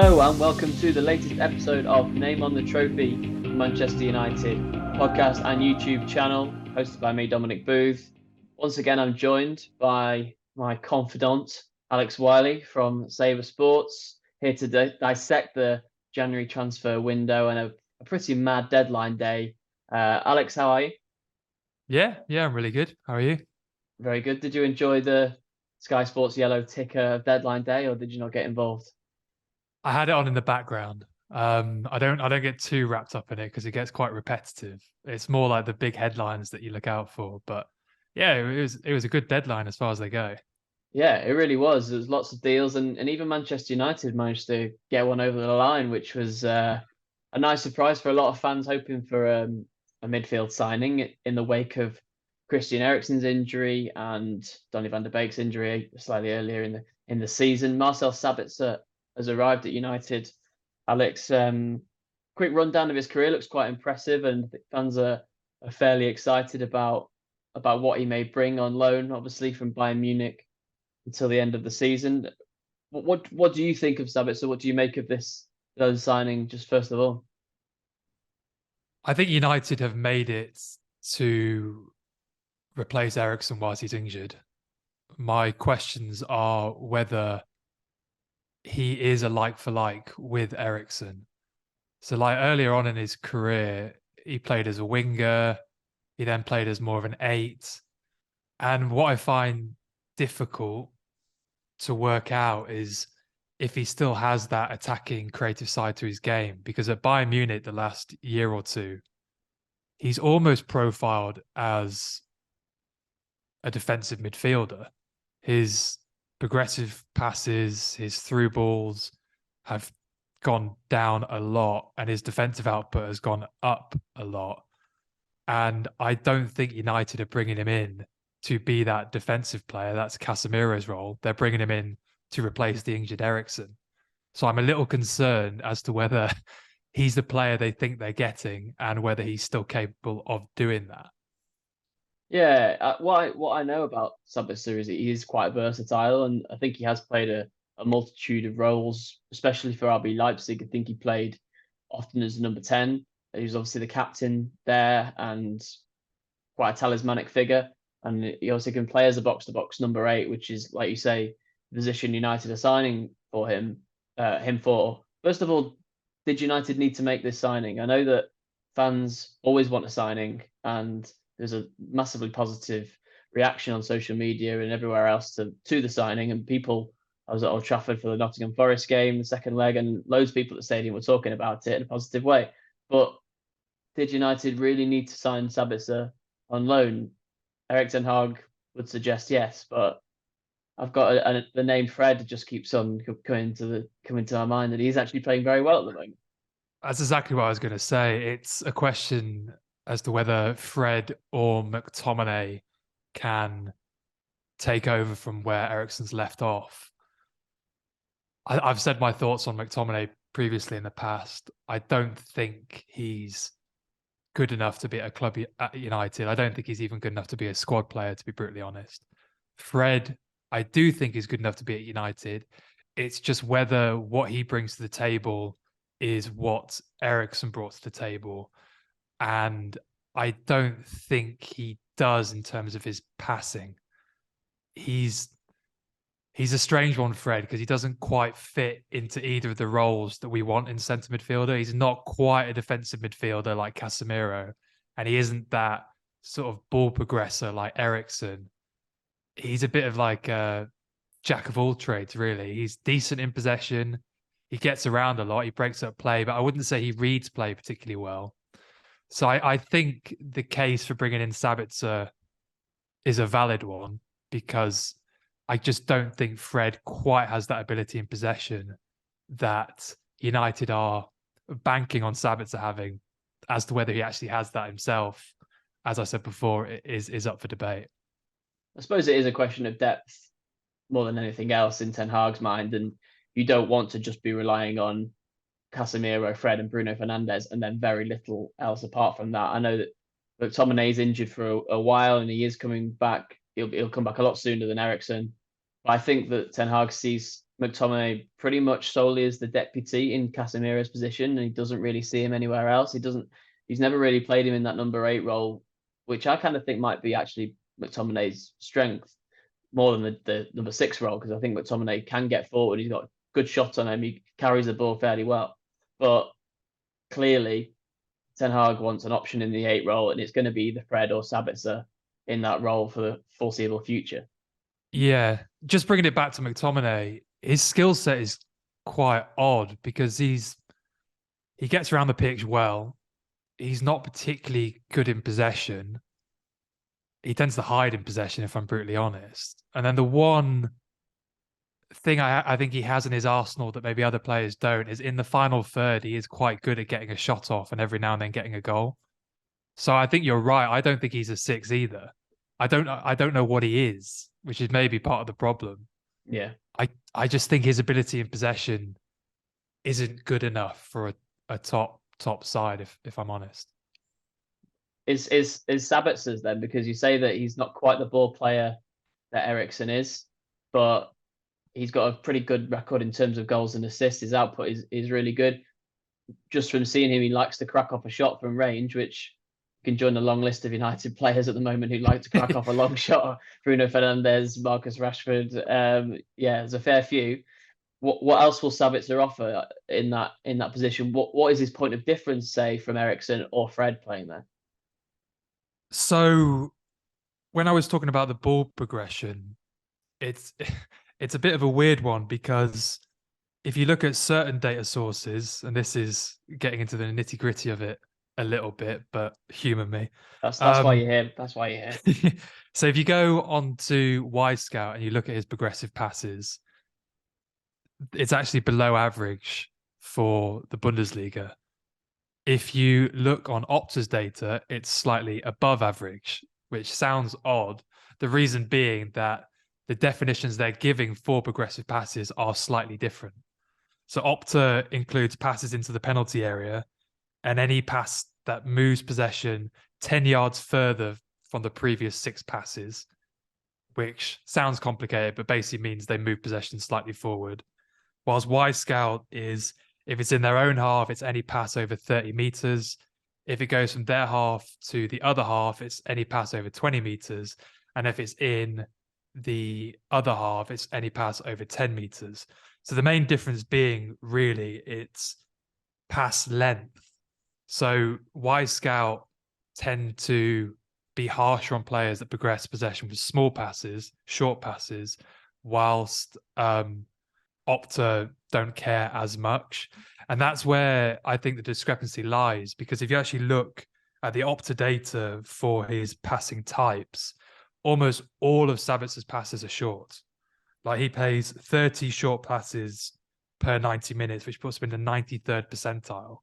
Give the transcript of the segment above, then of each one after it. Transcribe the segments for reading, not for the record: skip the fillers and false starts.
Hello and welcome to the latest episode of Name on the Trophy Manchester United podcast and YouTube channel, hosted by me, Dominic Booth. Once again, I'm joined by my confidant, Alex Wylie from Sabr Sports, here to dissect the January transfer window and a pretty mad deadline day. Alex, how are you? Yeah, I'm really good. How are you? Very good. Did you enjoy the Sky Sports yellow ticker of deadline day, or did you not get involved? I had it on in the background. I don't get too wrapped up in it because it gets quite repetitive. It's more like the big headlines that you look out for. But yeah, it was a good deadline as far as they go. Yeah, it really was. There was lots of deals, and even Manchester United managed to get one over the line, which was a nice surprise for a lot of fans hoping for a midfield signing in the wake of Christian Eriksen's injury and Donny van de Beek's injury slightly earlier in the season. Marcel Sabitzer has arrived at United. Alex, quick rundown of his career looks quite impressive, and fans are fairly excited about what he may bring on loan, obviously from Bayern Munich until the end of the season. What do you think of Sabitzer? What do you make of this loan signing? Just first of all, I think United have made it to replace Eriksen whilst he's injured. My questions are whether he is a like for like with Eriksen. So like earlier on in his career, he played as a winger. He then played as more of an eight. And what I find difficult to work out is if he still has that attacking creative side to his game. Because at Bayern Munich, the last year or two, he's almost profiled as a defensive midfielder. His progressive passes, his through balls have gone down a lot, and his defensive output has gone up a lot. And I don't think United are bringing him in to be that defensive player. That's Casemiro's role. They're bringing him in to replace the injured Eriksen. So I'm a little concerned as to whether he's the player they think they're getting and whether he's still capable of doing that. yeah. What I know about Sabitzer is that he is quite versatile, and I think he has played a multitude of roles, especially for RB Leipzig. I think he played often as number 10. He was obviously the captain there and quite a talismanic figure. And he also can play as a box to box number 8, which is, like you say, the position United are signing for him for. First of all, did United need to make this signing? I know that fans always want a signing, and there's a massively positive reaction on social media and everywhere else to the signing. And people, I was at Old Trafford for the Nottingham Forest game, the second leg, and loads of people at the stadium were talking about it in a positive way. But did United really need to sign Sabitzer on loan? Erik Ten Hag would suggest yes, but I've got the name Fred just keeps on coming to my mind, and he's actually playing very well at the moment. That's exactly what I was going to say. It's a question as to whether Fred or McTominay can take over from where Eriksen's left off. I've said my thoughts on McTominay previously in the past. I don't think he's good enough to be at a club at United. I don't think he's even good enough to be a squad player, to be brutally honest. Fred, I do think is good enough to be at United. It's just whether what he brings to the table is what Eriksen brought to the table. And I don't think he does in terms of his passing. He's a strange one, Fred, because he doesn't quite fit into either of the roles that we want in centre midfielder. He's not quite a defensive midfielder like Casemiro, and he isn't that sort of ball progressor like Eriksen. He's a bit of like a jack of all trades, really. He's decent in possession. He gets around a lot. He breaks up play, but I wouldn't say he reads play particularly well. So I think the case for bringing in Sabitzer is a valid one because I just don't think Fred quite has that ability in possession that United are banking on Sabitzer having. As to whether he actually has that himself, as I said before, is up for debate. I suppose it is a question of depth more than anything else in Ten Hag's mind, and you don't want to just be relying on Casemiro, Fred, and Bruno Fernandes, and then very little else apart from that. I know that McTominay is injured for a while, and he is coming back. He'll come back a lot sooner than Eriksen, But I think that Ten Hag sees McTominay pretty much solely as the deputy in Casemiro's position, and he doesn't really see him anywhere else. He's never really played him in that number 8 role, which I kind of think might be actually McTominay's strength more than the number 6 role, because I think McTominay can get forward. He's got good shot on him. He carries the ball fairly well. But clearly, Ten Hag wants an option in the 8 role, and it's going to be either Fred or Sabitzer in that role for the foreseeable future. Yeah, just bringing it back to McTominay, his skill set is quite odd because he gets around the pitch well. He's not particularly good in possession. He tends to hide in possession, if I'm brutally honest. And then the one thing I think he has in his arsenal that maybe other players don't is in the final third, he is quite good at getting a shot off and every now and then getting a goal. So I think you're right. I don't think he's a 6 either. I don't know what he is, which is maybe part of the problem. Yeah. I just think his ability in possession isn't good enough for a top side, if I'm honest. Is Sabitzer's then, because you say that he's not quite the ball player that Eriksen is, but he's got a pretty good record in terms of goals and assists. His output is really good. Just from seeing him, he likes to crack off a shot from range, which can join the long list of United players at the moment who like to crack off a long shot. Bruno Fernandes, Marcus Rashford. Yeah, there's a fair few. What else will Sabitzer offer in that position? What is his point of difference, say, from Eriksen or Fred playing there? So when I was talking about the ball progression, it's it's a bit of a weird one because if you look at certain data sources, and this is getting into the nitty gritty of it a little bit, but humor me. That's why you're here. That's why you're here. So if you go on to Scout and you look at his progressive passes, it's actually below average for the Bundesliga. If you look on Opta's data, it's slightly above average, which sounds odd. The reason being that the definitions they're giving for progressive passes are slightly different. So Opta includes passes into the penalty area and any pass that moves possession 10 yards further from the previous 6 passes, which sounds complicated, but basically means they move possession slightly forward. Whilst Scout is, if it's in their own half, it's any pass over 30 meters. If it goes from their half to the other half, it's any pass over 20 meters. And if it's in the other half, it's any pass over 10 meters. So the main difference being really it's pass length. So Scout tend to be harsher on players that progress possession with small passes, short passes, whilst Opta don't care as much. And that's where I think the discrepancy lies, because if you actually look at the Opta data for his passing types, almost all of Sabitzer's passes are short. Like he plays 30 short passes per 90 minutes, which puts him in the 93rd percentile.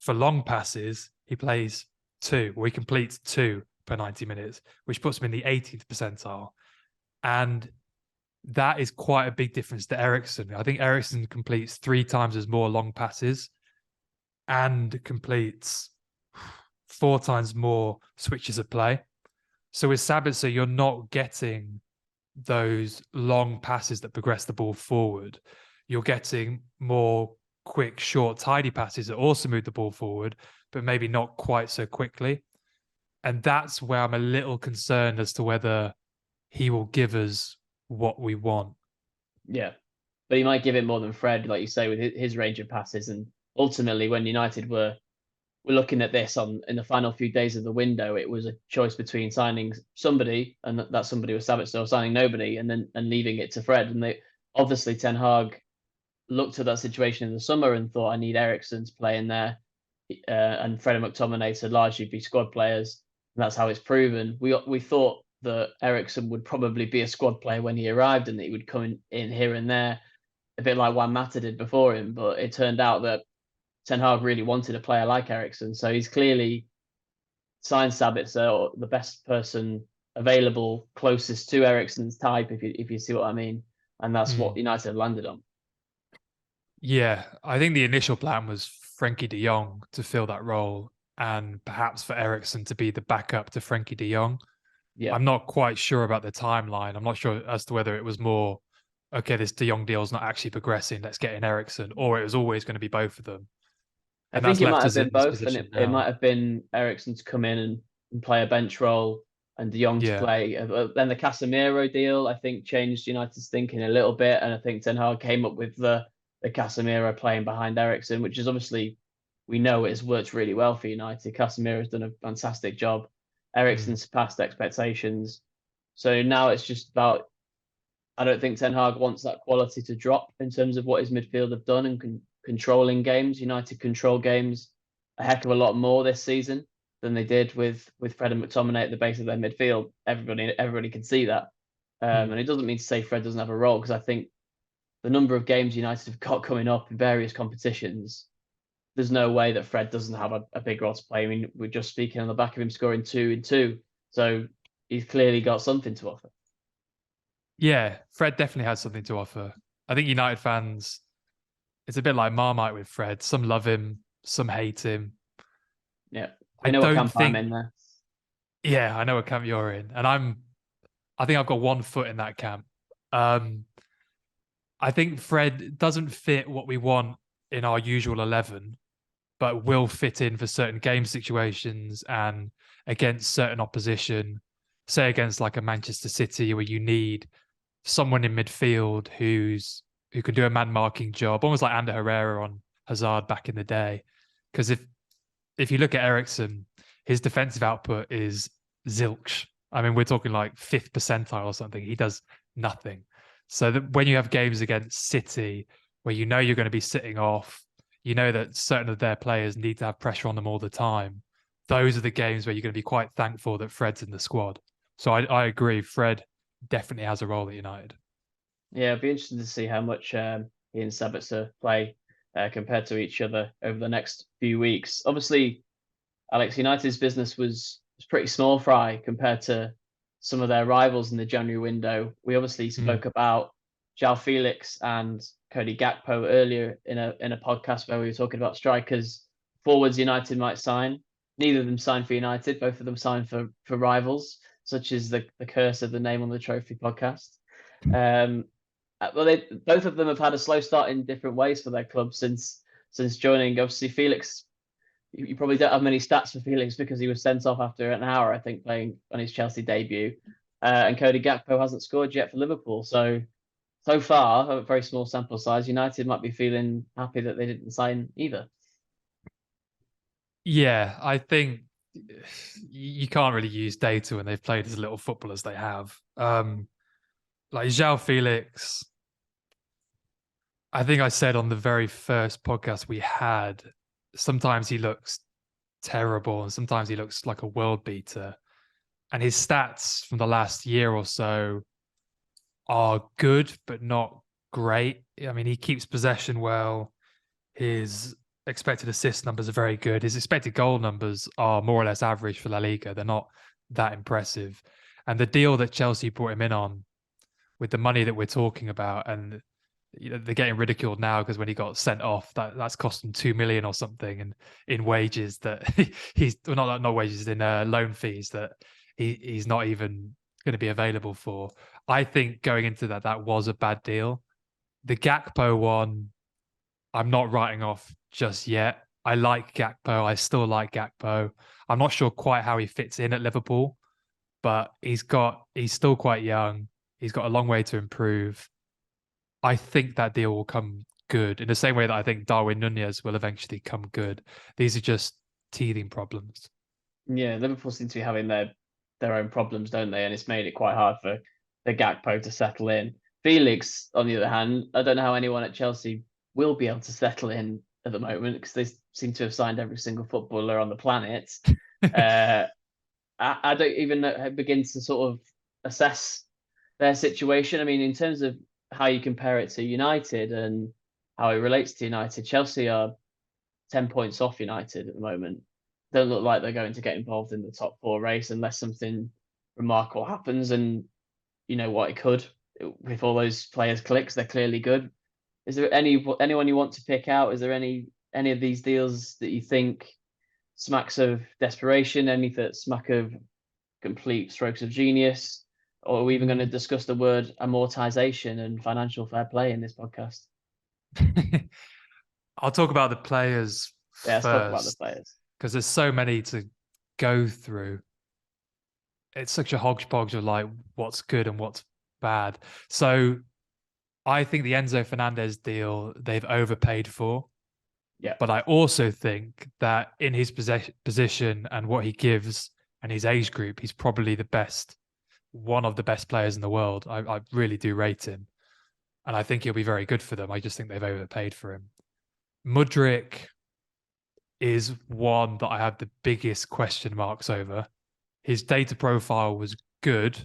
For long passes, he plays 2, or he completes 2 per 90 minutes, which puts him in the 18th percentile. And that is quite a big difference to Eriksen. I think Eriksen completes 3 times as more long passes and completes 4 times more switches of play. So with Sabitzer, you're not getting those long passes that progress the ball forward. You're getting more quick, short, tidy passes that also move the ball forward, but maybe not quite so quickly. And that's where I'm a little concerned as to whether he will give us what we want. Yeah, but he might give it more than Fred, like you say, with his range of passes. And ultimately, when United were looking at this in the final few days of the window, it was a choice between signing somebody, and that somebody was Sabitzer, or signing nobody, and leaving it to Fred. And they obviously Ten Hag looked at that situation in the summer and thought, I need Eriksen to play in there, and Fred and McTominay to largely be squad players. And that's how it's proven. We thought that Eriksen would probably be a squad player when he arrived, and that he would come in here and there, a bit like Juan Mata did before him. But it turned out that Ten Hag really wanted a player like Eriksen, so he's clearly signed Sabitzer, or the best person available, closest to Eriksen's type, if you see what I mean. And that's what United have landed on. Yeah, I think the initial plan was Frenkie de Jong to fill that role, and perhaps for Eriksen to be the backup to Frenkie de Jong. Yeah. I'm not quite sure about the timeline. I'm not sure as to whether it was more, okay, this De Jong deal's not actually progressing, let's get in Eriksen, or it was always going to be both of them. I And think that's it might left have us been in this both, and position it might now. have been Ericsson to come in and play a bench role, and De Jong to Yeah. play. Then the Casemiro deal, I think, changed United's thinking a little bit, and I think Ten Hag came up with the Casemiro playing behind Ericsson, which is obviously we know it has worked really well for United. Casemiro has done a fantastic job. Mm. Ericsson surpassed expectations, so now it's just about. I don't think Ten Hag wants that quality to drop in terms of what his midfield have done and controlling games. United control games a heck of a lot more this season than they did with Fred and McTominay at the base of their midfield. Everybody can see that, Mm. and it doesn't mean to say Fred doesn't have a role because I think the number of games United have got coming up in various competitions. There's no way that Fred doesn't have a big role to play. I mean, we're just speaking on the back of him scoring 2 and 2, so he's clearly got something to offer. Yeah, Fred definitely has something to offer. I think United fans, it's a bit like Marmite with Fred. Some love him, some hate him. Yeah, I we know what don't camp I'm think, in there. yeah, I know what camp you're in. And I think I've got one foot in that camp. Um, I think Fred doesn't fit what we want in our usual 11, but will fit in for certain game situations and against certain opposition. Say against like a Manchester City where you need someone in midfield who can do a man marking job, almost like Ander Herrera on Hazard back in the day. Because if you look at Eriksen, his defensive output is zilch. I mean, we're talking like fifth percentile or something. He does nothing. So that when you have games against City where you know you're going to be sitting off, you know that certain of their players need to have pressure on them all the time. Those are the games where you're going to be quite thankful that Fred's in the squad. So I agree. Fred definitely has a role at United. Yeah, it'd be interesting to see how much he and Sabitzer play compared to each other over the next few weeks. Obviously, Alex, United's business was pretty small fry compared to some of their rivals in the January window. We obviously Mm. spoke about João Felix and Cody Gakpo earlier in a podcast where we were talking about strikers, forwards United might sign. Neither of them signed for United. Both of them signed for rivals, such as the curse of the name on the trophy podcast. Um, well, both of them have had a slow start in different ways for their club since joining. Obviously, Felix, you probably don't have many stats for Felix because he was sent off after an hour, I think, playing on his Chelsea debut. And Cody Gakpo hasn't scored yet for Liverpool. So far, a very small sample size, United might be feeling happy that they didn't sign either. Yeah, I think you can't really use data when they've played as little football as they have. Like João Felix, I think I said on the very first podcast we had, sometimes he looks terrible and sometimes he looks like a world beater. And his stats from the last year or so are good, but not great. I mean, he keeps possession well. His expected assist numbers are very good. His expected goal numbers are more or less average for La Liga. They're not that impressive. And the deal that Chelsea brought him in on with the money that we're talking about, and they're getting ridiculed now because when he got sent off, that's cost him 2 million or something, and in wages that he's well, not wages in loan fees that he's not even going to be available for. I think going into that was a bad deal. The Gakpo one, I'm not writing off just yet. I like Gakpo. I still like Gakpo. I'm not sure quite how he fits in at Liverpool, but he's still quite young. He's got a long way to improve. I think that deal will come good in the same way that I think Darwin Nunez will eventually come good. These are just teething problems. Yeah, Liverpool seem to be having their own problems, don't they? And it's made it quite hard for the Gakpo to settle in. Felix, on the other hand, I don't know how anyone at Chelsea will be able to settle in at the moment because they seem to have signed every single footballer on the planet. Uh, I don't even begin to sort of assess their situation. I mean, in terms of how you compare it to United and how it relates to United, Chelsea are 10 points off United at the moment. Don't look like they're going to get involved in the top four race unless something remarkable happens. And you know what, it could. With all those players' clicks, they're clearly good. Is there anyone you want to pick out? Is there any of these deals that you think smacks of desperation? Any that smack of complete strokes of genius? Or are we even going to discuss the word amortization and financial fair play in this podcast? I'll talk about the players Yeah, let's talk about the first, players. because there's so many to go through. It's such a hodgepodge of like what's good and what's bad. So I think the Enzo Fernandez deal they've overpaid for, Yeah. but I also think that in his position and what he gives and his age group, he's probably the best, one of the best players in the world. I really do rate him, and I think he'll be very good for them. I just think they've overpaid for him. Mudryk is one that I have the biggest question marks over. His data profile was good.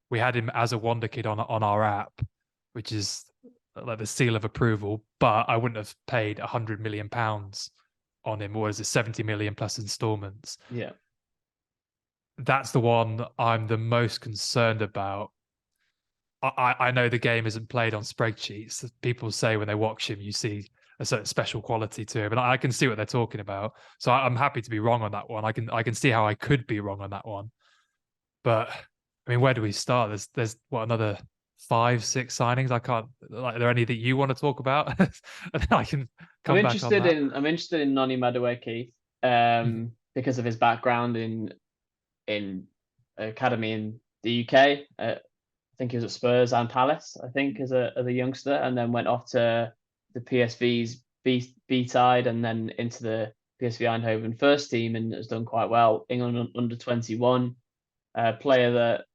We had him as a wonder kid on our app, which is like the seal of approval. But I wouldn't have paid £100 million on him, or is it 70 million plus installments? Yeah. That's the one I'm the most concerned about. I know the game isn't played on spreadsheets. People say when they watch him, you see a certain special quality to him, and I can see what they're talking about. So I'm happy to be wrong on that one. I can see how I could be wrong on that one. But I mean, where do we start? There's what, another 5-6 signings. I can't, like, are there any that you want to talk about? And then I can come back on that. I'm interested in Noni Madueke because of his background in academy in the UK. I think he was at Spurs and Palace, I think, as a youngster, and then went off to the PSV's B side and then into the PSV Eindhoven first team and has done quite well. England under 21, player that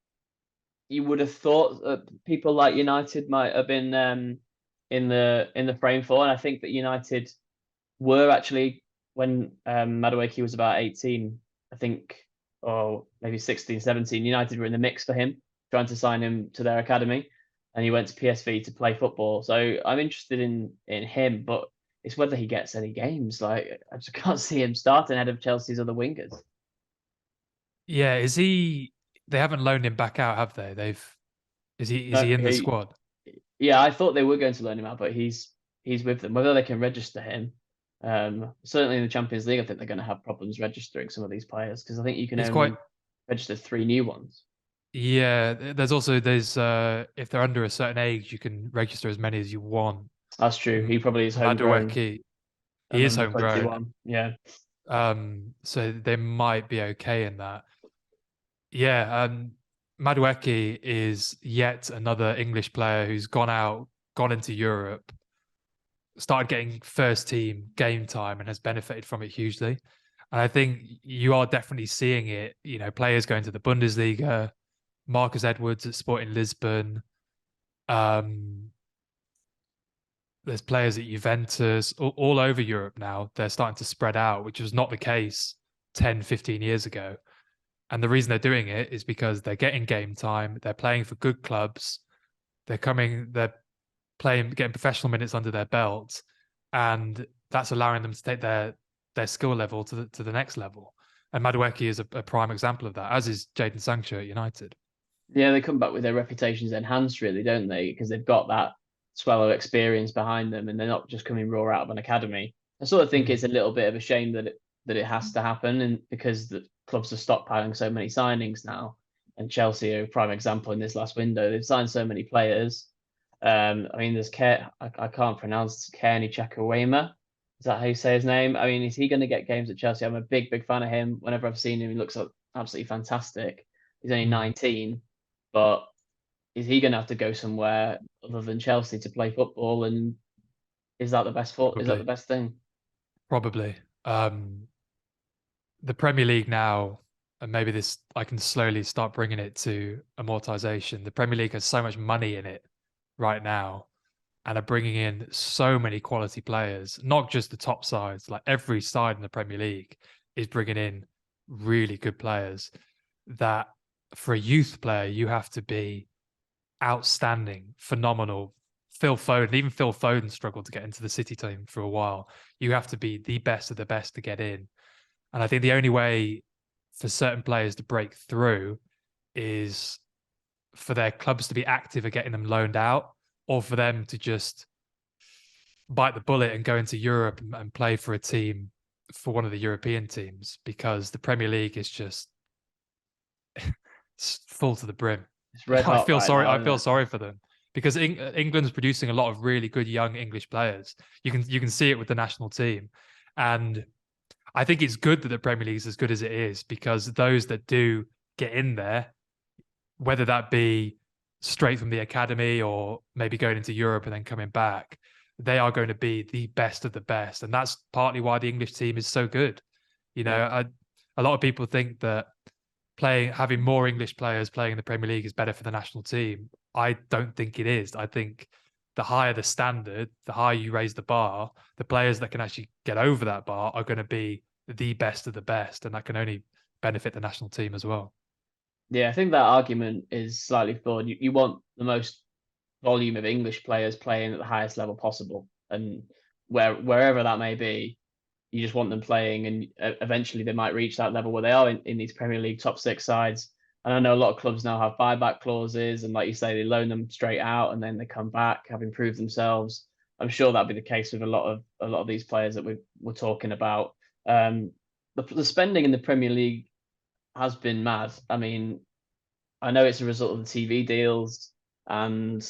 you would have thought people like United might have been in the frame for, and I think that United were actually when Madueke was about 18, I think, or maybe 16, 17. United were in the mix for him, trying to sign him to their academy, and he went to PSV to play football. So I'm interested in him, but it's whether he gets any games. Like, I just can't see him starting ahead of Chelsea's other wingers. Yeah, is he? They haven't loaned him back out, have they? Is he No, in the squad? yeah, I thought they were going to loan him out, but he's with them. Whether they can register him, certainly in the Champions League, I think they're going to have problems registering some of these players because I think you can It's quite. only register 3 new ones. Yeah, there's if they're under a certain age, you can register as many as you want. That's true. He probably is homegrown Madueke, he and is under homegrown. 21. Yeah. So they might be okay in that. Yeah, Madueke is yet another English player who's gone into Europe, started getting first team game time and has benefited from it hugely. And I think you are definitely seeing it, players going to the Bundesliga, Marcus Edwards at Sporting Lisbon. There's players at Juventus, all over Europe now. They're starting to spread out, which was not the case 10, 15 years ago. And the reason they're doing it is because they're getting game time. They're playing for good clubs. They're getting professional minutes under their belt. And that's allowing them to take their skill level to the next level. And Madueke is a prime example of that, as is Jadon Sancho at United. Yeah, they come back with their reputations enhanced, really, don't they? Because they've got that swell of experience behind them and they're not just coming raw out of an academy. I sort of think it's a little bit of a shame that it has to happen, and because the clubs are stockpiling so many signings now, and Chelsea are a prime example in this last window. They've signed so many players. I mean, I can't pronounce Kearney Chakwema. Is that how you say his name? I mean, is he going to get games at Chelsea? I'm a big fan of him. Whenever I've seen him, he looks absolutely fantastic. He's only 19, but is he going to have to go somewhere other than Chelsea to play football? And is that the best Is that the best thing? Probably. The Premier League now, and maybe this, I can slowly start bringing it to amortization. The Premier League has so much money in it right now and are bringing in so many quality players, not just the top sides, like every side in the Premier League is bringing in really good players, that for a youth player, you have to be outstanding, phenomenal. Phil Foden struggled to get into the City team for a while. You have to be the best of the best to get in. And I think the only way for certain players to break through is for their clubs to be active at getting them loaned out, or for them to just bite the bullet and go into Europe and play for a team, for one of the European teams, because the Premier League is just full to the brim. It's red I hot feel right sorry. now, I isn't feel it? sorry for them because England's producing a lot of really good young English players. You can see it with the national team, and I think it's good that the Premier League is as good as it is because those that do get in there, whether that be straight from the academy or maybe going into Europe and then coming back, they are going to be the best of the best, and that's partly why the English team is so good. You know, Yeah. a lot of people think that having more English players playing in the Premier League is better for the national team. I don't think it is. I think the higher the standard, the higher you raise the bar, the players that can actually get over that bar are going to be the best of the best, and that can only benefit the national team as well. Yeah, I think that argument is slightly flawed. You want the most volume of English players playing at the highest level possible, and wherever that may be, you just want them playing, and eventually they might reach that level where they are in these Premier League top six sides. And I know a lot of clubs now have buyback clauses, and like you say, they loan them straight out, and then they come back, have improved themselves. I'm sure that'd be the case with a lot of these players that we're talking about. Um, the spending in the Premier League has been mad. I mean, I know it's a result of the TV deals, and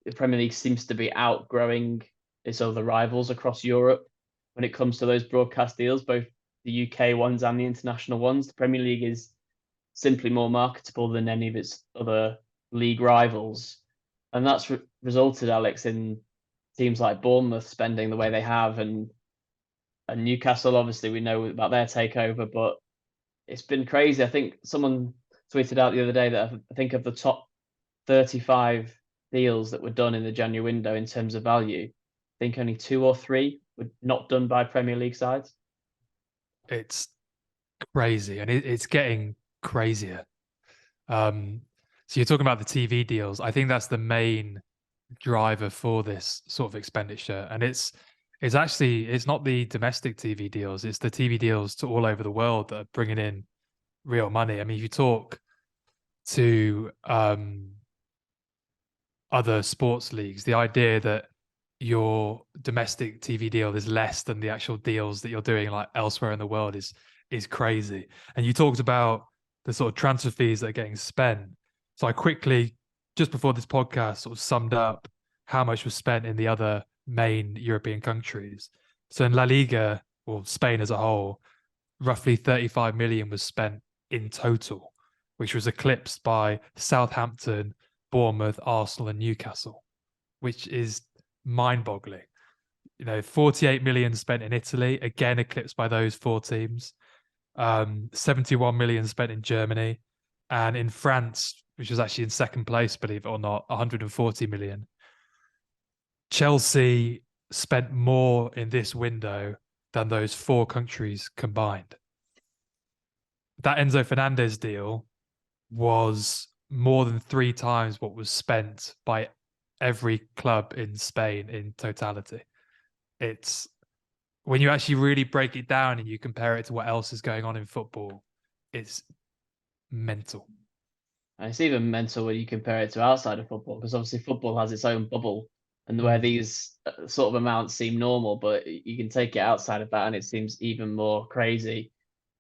the Premier League seems to be outgrowing its other rivals across Europe when it comes to those broadcast deals, both the UK ones and the international ones. The Premier League is simply more marketable than any of its other league rivals, and that's resulted, Alex, in teams like Bournemouth spending the way they have, and Newcastle. Obviously, we know about their takeover, but it's been crazy. I think someone tweeted out the other day that I think of the top 35 deals that were done in the January window in terms of value, I think only two or three were not done by Premier League sides. It's crazy, and it's getting crazier. So you're talking about the TV deals. I think that's the main driver for this sort of expenditure, and it's not the domestic TV deals; it's the TV deals to all over the world that are bringing in real money. I mean, if you talk to other sports leagues, the idea that your domestic TV deal is less than the actual deals that you're doing like elsewhere in the world is crazy. And you talked about the sort of transfer fees that are getting spent. So I quickly, just before this podcast, sort of summed up how much was spent in the other main European countries. So in La Liga, or Spain as a whole, roughly 35 million was spent in total, which was eclipsed by Southampton, Bournemouth, Arsenal, and Newcastle, which is mind-boggling. 48 million spent in Italy, again eclipsed by those four teams. 71 million spent in Germany, and in France, which was actually in second place, believe it or not, 140 million. Chelsea spent more in this window than those four countries combined. That Enzo Fernandez deal was more than 3 times what was spent by every club in Spain in totality. It's when you actually really break it down and you compare it to what else is going on in football, it's mental. And it's even mental when you compare it to outside of football, because obviously football has its own bubble, and where these sort of amounts seem normal, but you can take it outside of that, and it seems even more crazy.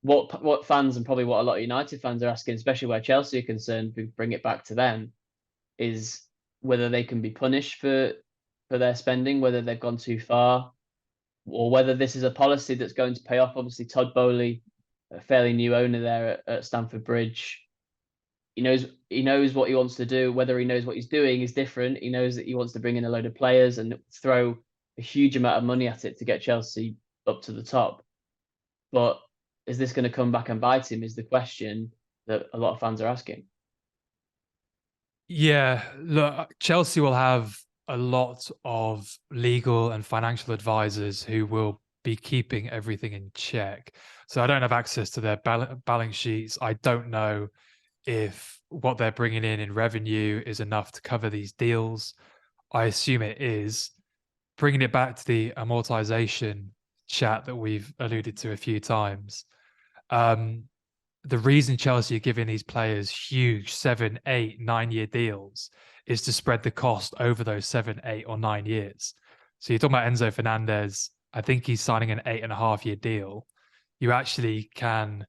What fans, and probably what a lot of United fans are asking, especially where Chelsea are concerned, we bring it back to them, is whether they can be punished for their spending, whether they've gone too far, or whether this is a policy that's going to pay off. Obviously, Todd Bowley, a fairly new owner there at Stamford Bridge, he knows what he wants to do. Whether he knows what he's doing is different. He knows that he wants to bring in a load of players and throw a huge amount of money at it to get Chelsea up to the top. But is this going to come back and bite him? Is the question that a lot of fans are asking. Yeah, look, Chelsea will have a lot of legal and financial advisors who will be keeping everything in check. So I don't have access to their balance sheets. I don't know if what they're bringing in revenue is enough to cover these deals. I assume it is. Bringing it back to the amortization chat that we've alluded to a few times. The reason Chelsea are giving these players huge 7, 8, 9 year deals is to spread the cost over those 7, 8, or 9 years. So you're talking about Enzo Fernandez. I think he's signing an 8.5 year deal. You actually can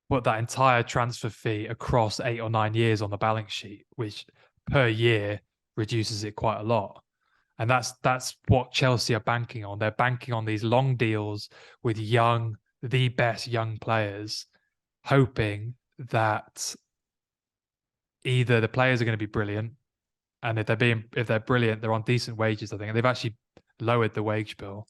put that entire transfer fee across 8 or 9 years on the balance sheet, which per year reduces it quite a lot. And that's what Chelsea are banking on. They're banking on these long deals with the best young players, hoping that either the players are going to be brilliant, and if they're brilliant, they're on decent wages, I think. And they've actually lowered the wage bill.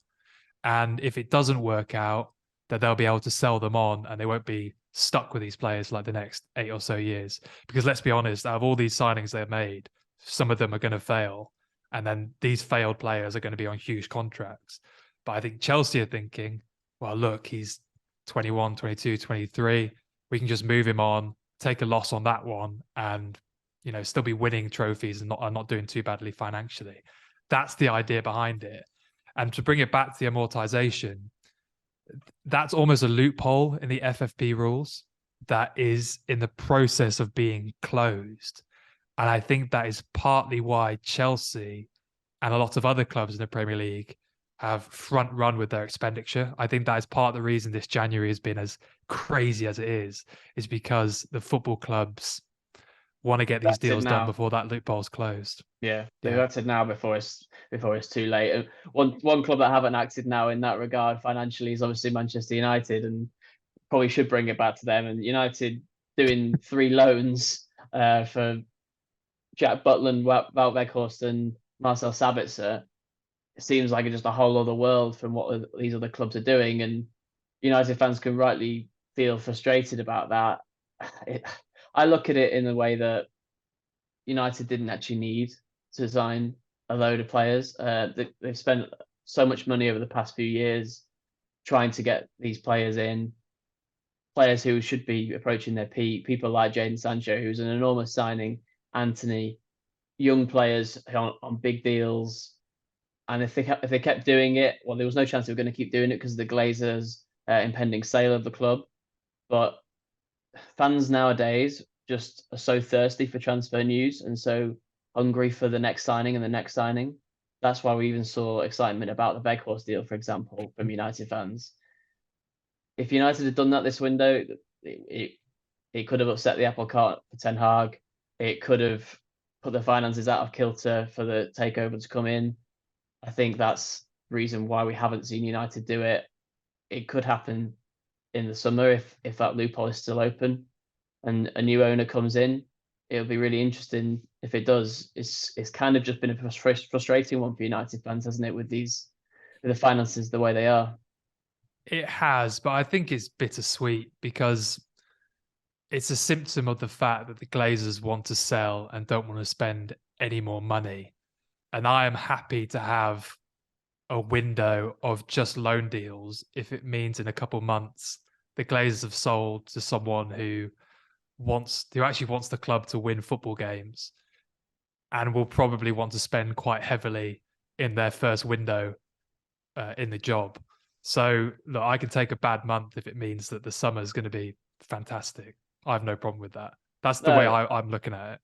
And if it doesn't work out, that they'll be able to sell them on and they won't be stuck with these players like the next 8 or so years. Because let's be honest, out of all these signings they've made, some of them are going to fail. And then these failed players are going to be on huge contracts. But I think Chelsea are thinking, well, look, he's 21, 22, 23. We can just move him on, take a loss on that one, and still be winning trophies and not doing too badly financially. That's the idea behind it. And to bring it back to the amortization, that's almost a loophole in the FFP rules that is in the process of being closed. And I think that is partly why Chelsea and a lot of other clubs in the Premier League have front run with their expenditure. I think that is part of the reason this January has been as crazy as it is because the football clubs want to get these That's it deals done now. before that loophole's closed. Yeah, they've Yeah. acted now before it's too late. And one club that haven't acted now in that regard financially is obviously Manchester United, and probably should bring it back to them. And United doing 3 loans for Jack Butland, Wout Weghorst, and Marcel Sabitzer. It seems like it's just a whole other world from what these other clubs are doing, and United fans can rightly feel frustrated about that. I look at it in a way that United didn't actually need to sign a load of players. They've spent so much money over the past few years trying to get these players in, players who should be approaching their peak. People like Jadon Sancho, who's an enormous signing, Anthony, young players on big deals. And if they kept doing it, well, there was no chance they were going to keep doing it because of the Glazers' impending sale of the club. But fans nowadays just are so thirsty for transfer news and so hungry for the next signing and the next signing. That's why we even saw excitement about the Weghorst deal, for example, from United fans. If United had done that this window, it could have upset the apple cart for Ten Hag. It could have put the finances out of kilter for the takeover to come in. I think that's the reason why we haven't seen United do it. It could happen in the summer if that loophole is still open and a new owner comes in. It'll be really interesting if it does. It's kind of just been a frustrating one for United fans, hasn't it, with the finances the way they are. It has, but I think it's bittersweet because it's a symptom of the fact that the Glazers want to sell and don't want to spend any more money. And I am happy to have a window of just loan deals if it means in a couple months the Glazers have sold to someone who actually wants the club to win football games and will probably want to spend quite heavily in their first window in the job. So look, I can take a bad month if it means that the summer is going to be fantastic. I have no problem with that. That's the way No, I'm looking at it.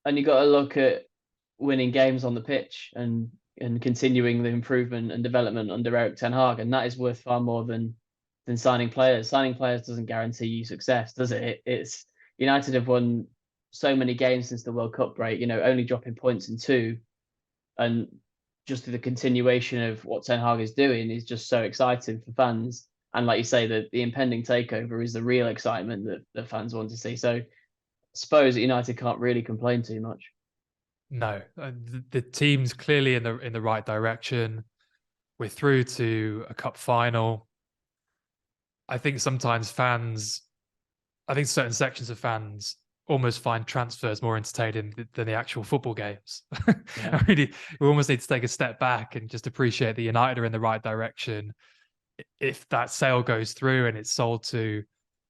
and you got to look at winning games on the pitch and continuing the improvement and development under Eric Ten Hag, and that is worth far more than signing players. Signing players doesn't guarantee you success, does it? It's United have won so many games since the World Cup break. Only dropping points in two, and just the continuation of what Ten Hag is doing is just so exciting for fans. And like you say, the impending takeover is the real excitement that fans want to see. So I suppose United can't really complain too much. No, the team's clearly in the right direction. We're through to a cup final. I think certain sections of fans almost find transfers more entertaining than the actual football games. Yeah. We almost need to take a step back and just appreciate that United are in the right direction. If that sale goes through and it's sold to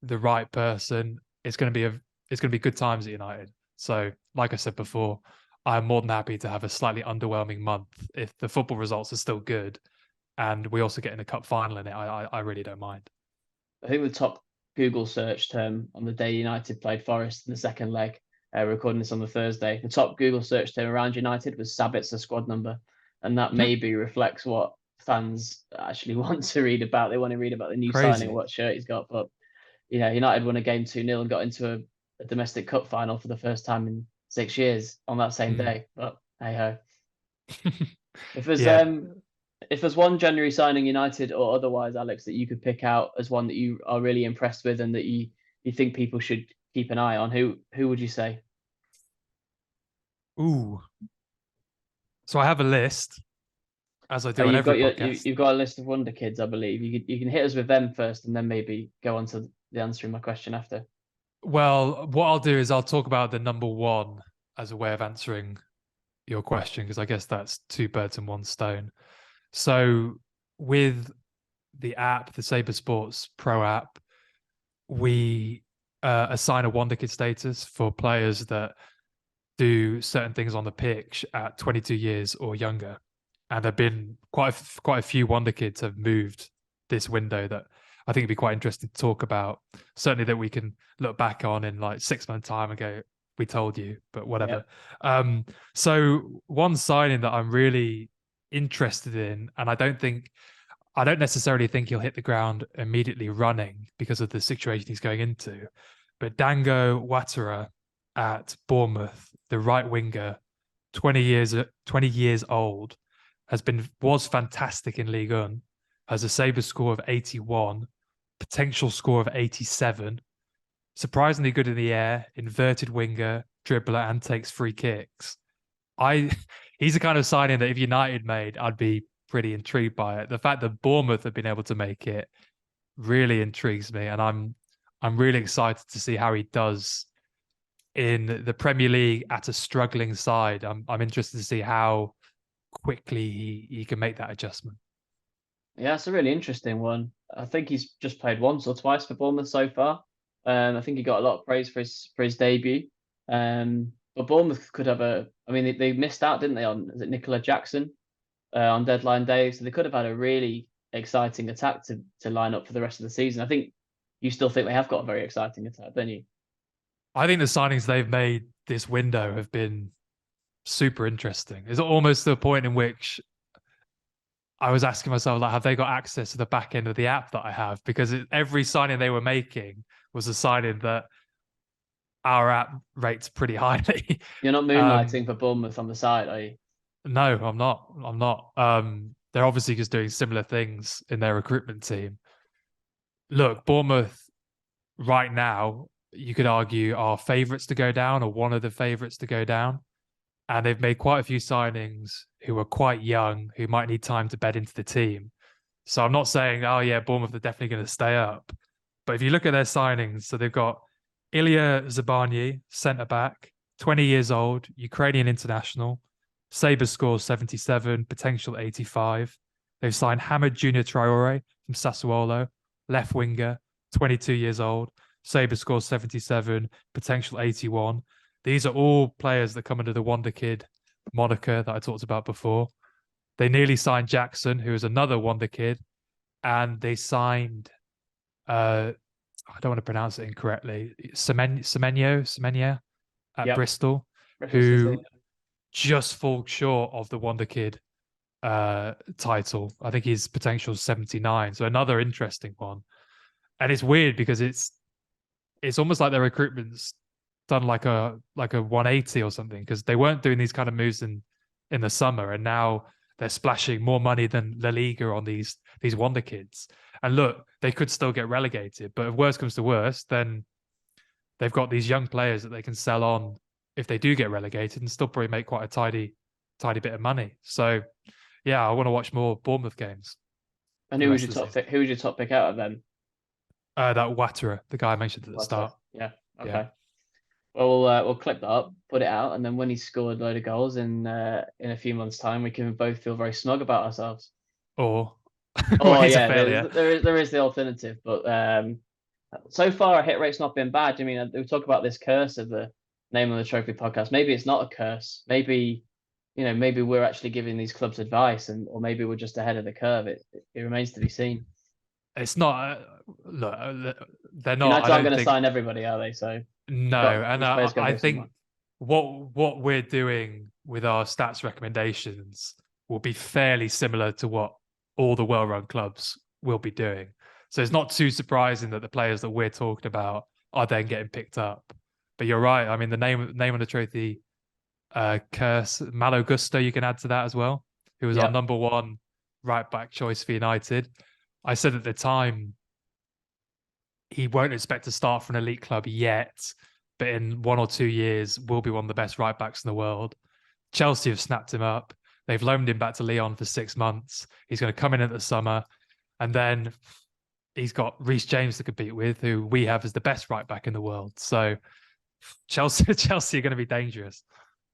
the right person, it's going to be good times at United. So, like I said before, I'm more than happy to have a slightly underwhelming month if the football results are still good, and we also get in a cup final in it. I really don't mind. I think the top Google search term on the day United played Forest in the second leg, recording this on the Thursday, the top Google search term around United was Sabitzer squad number. And that maybe reflects what fans actually want to read about. They want to read about the new signing, Crazy. what shirt he's got. But United won a game 2-0 and got into a domestic cup final for the first time in 6 years on that same day. But hey ho. If there's Yeah. if there's one January signing, United or otherwise, Alex, that you could pick out as one that you are really impressed with and that you think people should keep an eye on, who would you say? Ooh. So I have a list, as I Oh, do on every podcast. you've got a list of wonder kids, I believe. You can hit us with them first, and then maybe go on to the answering my question after. Well, what I'll do is I'll talk about the number one as a way of answering your question, because I guess that's two birds in one stone. So with the app, the Sabr Sports Pro app, we assign a wonder kid status for players that do certain things on the pitch at 22 years or younger. And there've been quite a few wonder kids have moved this window that I think it'd be quite interesting to talk about. Certainly that we can look back on in like 6 months time and go, we told you, but whatever. Yep. So one signing that I'm really interested in, and I don't necessarily think he'll hit the ground immediately running because of the situation he's going into, but Dango Ouattara at Bournemouth, the right winger, 20 years old, was fantastic in Ligue 1, has a Sabr score of 81, potential score of 87, surprisingly good in the air, inverted winger, dribbler, and takes free kicks. He's the kind of signing that if United made, I'd be pretty intrigued by it. The fact that Bournemouth have been able to make it really intrigues me, and I'm really excited to see how he does in the Premier League at a struggling side. I'm interested to see how quickly he can make that adjustment. Yeah, it's a really interesting one. I think he's just played once or twice for Bournemouth so far. I think he got a lot of praise for his debut. But Bournemouth could have I mean, they missed out, didn't they, on is it Nicola Jackson on deadline day? So they could have had a really exciting attack to line up for the rest of the season. I think you still think they have got a very exciting attack, don't you? I think the signings they've made this window have been super interesting. It's almost to a point in which I was asking myself, like, have they got access to the back end of the app that I have? Because every signing they were making was a signing that our app rates pretty highly. You're not moonlighting for Bournemouth on the side, are you? No, I'm not. I'm not. They're obviously just doing similar things in their recruitment team. Look, Bournemouth right now, you could argue are favourites to go down or one of the favourites to go down. And they've made quite a few signings who are quite young, who might need time to bed into the team. So I'm not saying, oh yeah, Bournemouth are definitely going to stay up. But if you look at their signings, so they've got Ilya Zabarny, centre back, 20 years old, Ukrainian international, Sabr scores 77, potential 85. They've signed Hamid Junior Traore from Sassuolo, left winger, 22 years old, Sabr scores 77, potential 81. These are all players that come under the Wonder Kid moniker that I talked about before. They nearly signed Jackson, who is another Wonder Kid, and they signed I don't want to pronounce it incorrectly, Semenyo at Yep. Bristol, Bristol who City. just falls short of the Wonder Kid title. I think his potential is 79. So another interesting one. And it's weird because it's almost like their recruitment's done like a 180 or something, because they weren't doing these kind of moves in the summer, and now they're splashing more money than La Liga on these wonder kids. And look, they could still get relegated, but if worse comes to worse, then they've got these young players that they can sell on if they do get relegated and still probably make quite a tidy bit of money. So yeah, I want to watch more Bournemouth games. And who was your top pick? Who was your top pick out of them? That Ouattara, the guy I mentioned at the start. Yeah. Okay. Yeah. Well, we'll clip that up, put it out, and then when he's scored a load of goals in a few months' time, we can both feel very smug about ourselves. Or Oh when he's a yeah, failure. there is the alternative, but so far our hit rate's not been bad. I mean, we talk about this curse of the name of the trophy podcast. Maybe it's not a curse. Maybe maybe we're actually giving these clubs advice, or maybe we're just ahead of the curve. It remains to be seen. It's not. Look, they're not. United aren't going to sign everybody, are they? So no, and I think what we're doing with our stats recommendations will be fairly similar to what all the well-run clubs will be doing. So it's not too surprising that the players that we're talking about are then getting picked up. But you're right. I mean, the name of the trophy, Curse Malo Gusto, you can add to that as well, who was our Yeah. number one right back choice for United. I said at the time he won't expect to start for an elite club yet, but in 1 or 2 years will be one of the best right backs in the world. Chelsea have snapped him up. They've loaned him back to Lyon for 6 months. He's going to come in at the summer, and then he's got Reece James to compete with, who we have as the best right back in the world. So Chelsea are going to be dangerous.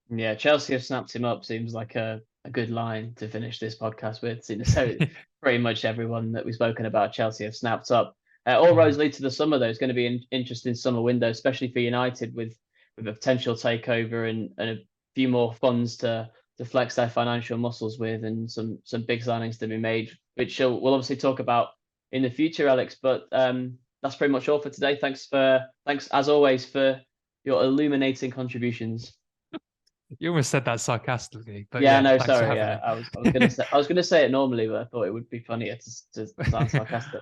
Yeah, Chelsea have snapped him up. Seems like a good line to finish this podcast with. So pretty much everyone that we've spoken about Chelsea have snapped up. All roads lead to the summer, though. It's going to be an interesting summer window, especially for United with a potential takeover and a few more funds to flex their financial muscles with, and some big signings to be made, which we'll obviously talk about in the future, Alex. But that's pretty much all for today. Thanks as always for your illuminating contributions. You almost said that sarcastically, but Yeah, yeah, no, thanks for sorry. having Yeah, me. I was gonna say it normally, but I thought it would be funnier to sound sarcastic.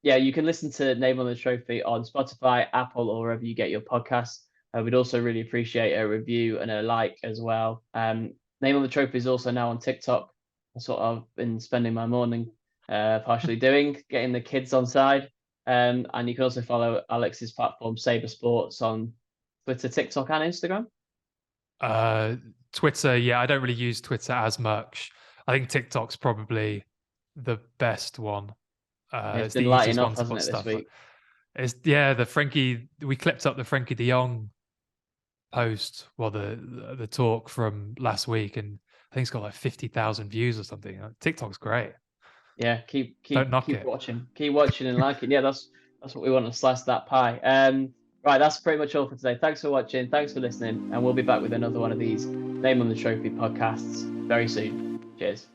Yeah, you can listen to Name on the Trophy on Spotify, Apple, or wherever you get your podcasts. We'd also really appreciate a review and a like as well. Name on the Trophy is also now on TikTok. That's what I've been spending my morning partially doing, getting the kids on side. And you can also follow Alex's platform, Sabr Sports, on Twitter, TikTok, and Instagram. Uh, Twitter, yeah, I don't really use Twitter as much. I think TikTok's probably the best one. It's It's been the lighting easiest up, one to hasn't put it, this stuff. week? It's the Frankie. We clipped up the Frankie De Jong post, well, the talk from last week, and I think it's got like 50,000 views or something. TikTok's great. Yeah, Don't knock it. keep watching and liking. Yeah, that's what we want to slice that pie. Right, that's pretty much all for today. Thanks for watching, thanks for listening, and we'll be back with another one of these Name on the Trophy podcasts very soon. Cheers.